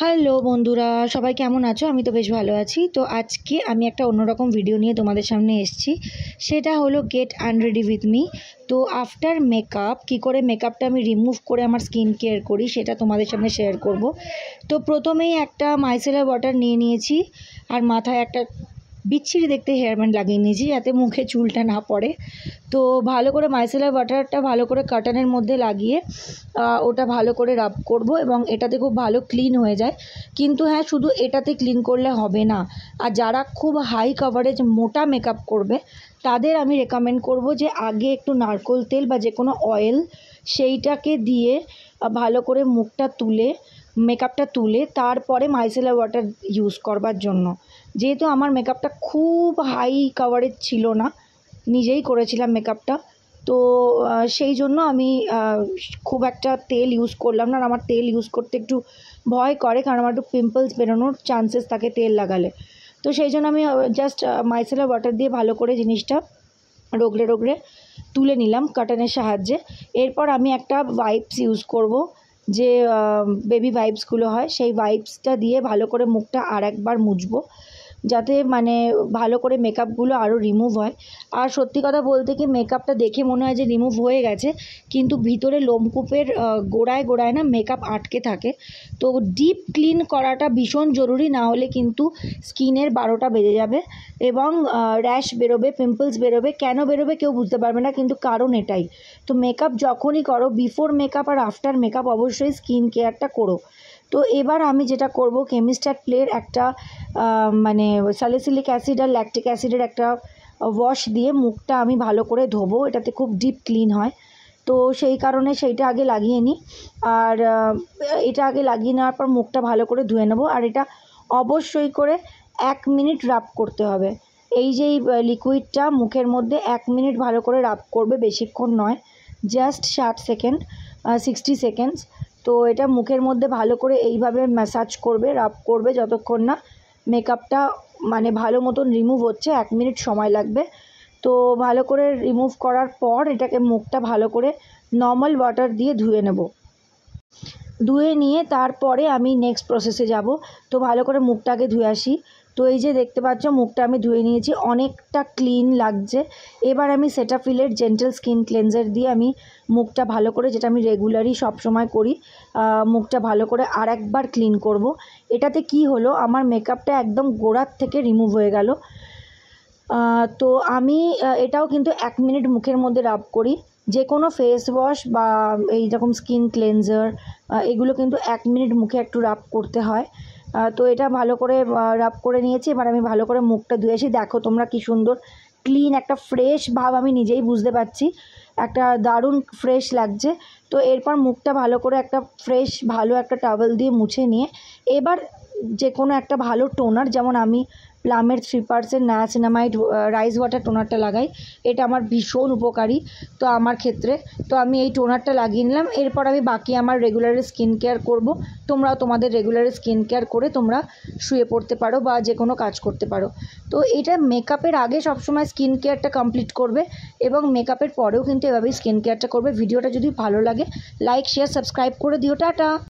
Hello বন্ধুরা, সবাই কেমন আছো? আমি তো বেশ ভালো আছি। তো আজকে আমি একটা অন্যরকম ভিডিও নিয়ে তোমাদের সামনে এসেছি। সেটা হলো গেট আনরেডি উইথ মি। তো আফটার মেকআপ কী করে মেকআপটা আমি রিমুভ করে আমার স্কিন কেয়ার করি সেটা তোমাদের সামনে শেয়ার করব। তো প্রথমেই একটা মাইসেলার ওয়াটার নিয়ে নিয়েছি আর মাথায় একটা বিচ্ছিরি দেখতে হেয়ার ব্যান্ড লাগিয়ে নিয়েছি যাতে মুখে চুলটা না পড়ে। তো ভালো করে মাইসেলার ওয়াটারটা ভালো করে কাটানের মধ্যে লাগিয়ে ওটা ভালো করে রাব করব এবং এটাতে খুব ভালো ক্লিন হয়ে যায়। কিন্তু হ্যাঁ, শুধু এটাতে ক্লিন করলে হবে না। আর যারা খুব হাই কভারেজ মোটা মেকআপ করবে তাদের আমি রেকমেন্ড করব যে আগে একটু নারকেল তেল বা যে কোনো অয়েল সেইটাকে দিয়ে ভালো করে মুখটা তুলে মেকআপটা তুলে তারপরে মাইসেলার ওয়াটার ইউজ করবার জন্য। যেহেতু আমার মেকআপটা খুব হাই কভারেজ ছিল না, নিজেই করেছিলাম মেকআপটা, তো সেই জন্য আমি খুব একটা তেল ইউজ করলাম না। আর আমার তেল ইউজ করতে একটু ভয় করে, কারণ আমার একটু পিম্পলস বেরোনোর চান্সেস থাকে তেল লাগালে। তো সেই জন্য আমি জাস্ট মাইসেলার ওয়াটার দিয়ে ভালো করে জিনিসটা রগড়ে রগড়ে তুলে নিলাম কাটানের সাহায্যে। এরপর আমি একটা ওয়াইপস ইউজ করব, যে বেবি ওয়াইপসগুলো হয় সেই ওয়াইপসটা দিয়ে ভালো করে মুখটা আর একবার মুছবো, যাতে মানে ভালো করে মেকআপগুলো আরও রিমুভ হয়। আর সত্যি কথা বলতে কি, মেকআপটা দেখে মনে হয় যে রিমুভ হয়ে গেছে, কিন্তু ভিতরে লোমকূপের গোড়ায় গোড়ায় না মেকআপ আটকে থাকে। তো ডিপ ক্লিন করাটা ভীষণ জরুরি, না হলে কিন্তু স্কিনের 12টা বেজে যাবে এবং র্যাশ বেরোবে, পিম্পলস বেরোবে। কেন বেরোবে কেউ বুঝতে পারবে না, কিন্তু কারণ এটাই। তো মেকআপ যখনই করো, বিফোর মেকআপ আর আফটার মেকআপ অবশ্যই স্কিন কেয়ারটা করো। তো এবার আমি যেটা করব, কেমিস্ট অ্যাট প্লের একটা মানে স্যালিসিলিক অ্যাসিড আর ল্যাকটিক অ্যাসিডের একটা ওয়াশ দিয়ে মুখটা আমি ভালো করে ধোবো। এটাতে খুব ডিপ ক্লিন হয়। তো সেই কারণে সেইটা আগে লাগিয়ে নিই। আর এটা আগে লাগিয়ে নেওয়ার পর মুখটা ভালো করে ধুয়ে নেবো। আর এটা অবশ্যই করে 1 মিনিট রাব করতে হবে। এই যে লিকুইডটা মুখের মধ্যে 1 মিনিট ভালো করে রাব করবে, বেশিক্ষণ নয়, জাস্ট 60 সেকেন্ড 60 সেকেন্ডস। তো এটা মুখের মধ্যে ভালো করে এইভাবে ম্যাসাজ করবে, রাব করবে যতক্ষণ না মেকআপটা মানে ভালো মতন রিমুভ হচ্ছে। 1 মিনিট সময় লাগবে। তো ভালো করে রিমুভ করার পর এটাকে মুখটা ভালো করে নর্মাল ওয়াটার দিয়ে ধুয়ে নেব। ধুয়ে নিয়ে তারপরে আমি নেক্সট প্রসেসে যাব। তো ভালো করে মুখটাকে ধুয়ে আসি। তো এই যে দেখতে পাচ্ছ, মুখটা আমি ধুয়ে নিয়েছি, অনেকটা ক্লিন লাগছে। এবার আমি সেটাফিলের জেন্টাল স্কিন ক্লেনজার দিয়ে আমি মুখটা ভালো করে, যেটা আমি রেগুলারই সবসময় করি, মুখটা ভালো করে আর একবার ক্লিন করব। এটাতে কি হলো, আমার মেকআপটা একদম গোড়ার থেকে রিমুভ হয়ে গেল। তো আমি এটাও কিন্তু 1 মিনিট মুখের মধ্যে রাব করি। যে কোনো ফেস ওয়াশ বা এই রকম স্কিন ক্লেনজার এগুলো কিন্তু 1 মিনিট মুখে একটু রাব করতে হয়। তো এটা ভালো করে রাব করে নিয়েছি। এবার আমি ভালো করে মুখটা ধুয়েছি। দেখো তোমরা কি সুন্দর ক্লিন একটা ফ্রেশ ভাব, আমি নিজেই বুঝতে পারছি, একটা দারুণ ফ্রেশ লাগছে। তো এরপর মুখটা ভালো করে একটা ফ্রেশ ভালো একটা টাওয়েল দিয়ে মুছে নিয়ে এবার যে কোনো একটা ভালো টোনার, যেমন আমি প্লামের 3% নায়াসিনামাইড রাইস ওয়াটার টোনারটা লাগাই। এটা আমার ভীষণ উপকারী তো আমার ক্ষেত্রে। তো আমি এই টোনারটা লাগিয়ে নিলাম। এরপর আমি বাকি আমার রেগুলারে স্কিন কেয়ার করব। তোমরাও তোমাদের রেগুলারে স্কিন কেয়ার করে তোমরা শুয়ে পড়তে পারো বা যে কোনো কাজ করতে পারো। তো এটা মেকআপের আগে সবসময় স্কিন কেয়ারটা কমপ্লিট করবে এবং মেকআপের পরেও কিন্তু এভাবেই স্কিন কেয়ারটা করবে। ভিডিওটা যদি ভালো লাগে লাইক শেয়ার সাবস্ক্রাইব করে দিও। টাটা।